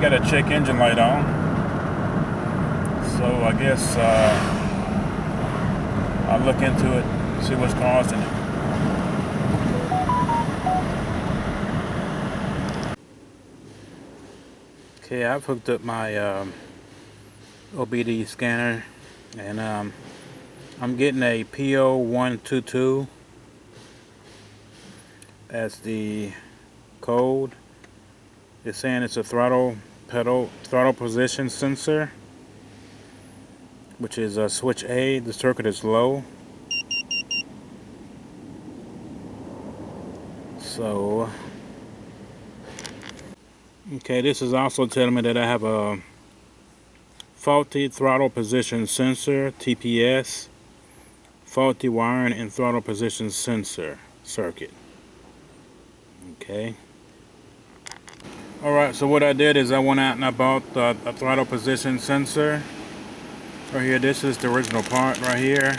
got a check engine light on. So I guess I'll look into it, see what's causing it. Okay, I've hooked up my OBD scanner, and I'm getting a PO122. That's the code. It's saying it's a throttle position sensor, which is switch A. The circuit is low. So, okay, this is also telling me that I have a faulty throttle position sensor, TPS, faulty wiring and throttle position sensor circuit. Okay. Alright, so what I did is I went out and I bought a throttle position sensor. Right here, this is the original part right here.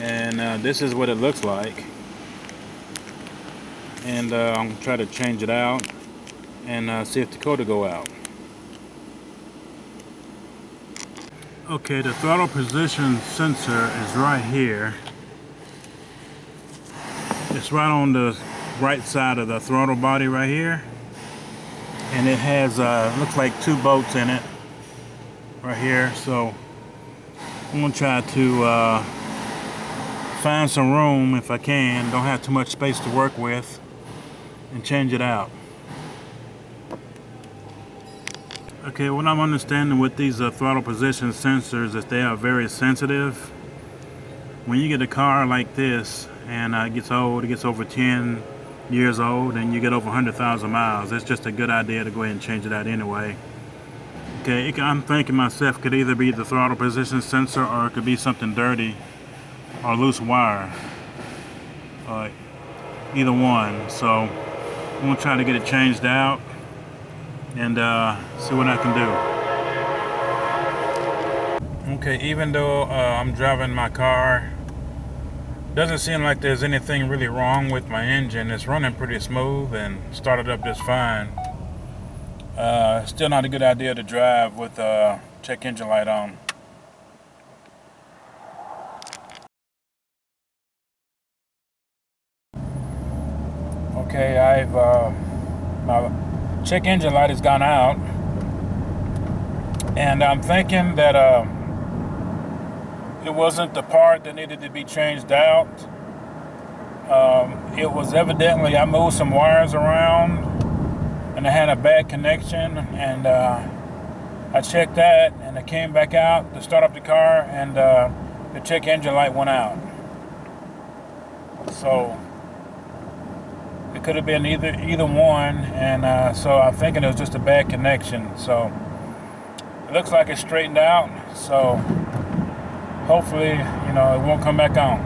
And this is what it looks like. And I'm going to try to change it out and see if the code will go out. Okay, the throttle position sensor is right here. It's right on the right side of the throttle body right here. And it has, looks like 2 bolts in it right here. So I'm going to try to find some room if I can. Don't have too much space to work with. And change it out. Okay, what I'm understanding with these throttle position sensors is they are very sensitive. When you get a car like this and it gets old, it gets over 10 years old and you get over 100,000 miles, it's just a good idea to go ahead and change it out anyway. Okay, I'm thinking myself, could either be the throttle position sensor or it could be something dirty or loose wire. Either one. So I'm going to try to get it changed out and see what I can do. Okay, even though I'm driving my car, doesn't seem like there's anything really wrong with my engine. It's running pretty smooth and started up just fine. Still not a good idea to drive with a check engine light on. Okay, my check engine light has gone out, and I'm thinking that it wasn't the part that needed to be changed out. It was evidently, I moved some wires around and I had a bad connection, and I checked that and it came back out to start up the car, and the check engine light went out. So it could have been either one, and so I'm thinking it was just a bad connection. So it looks like it's straightened out, so hopefully, it won't come back on.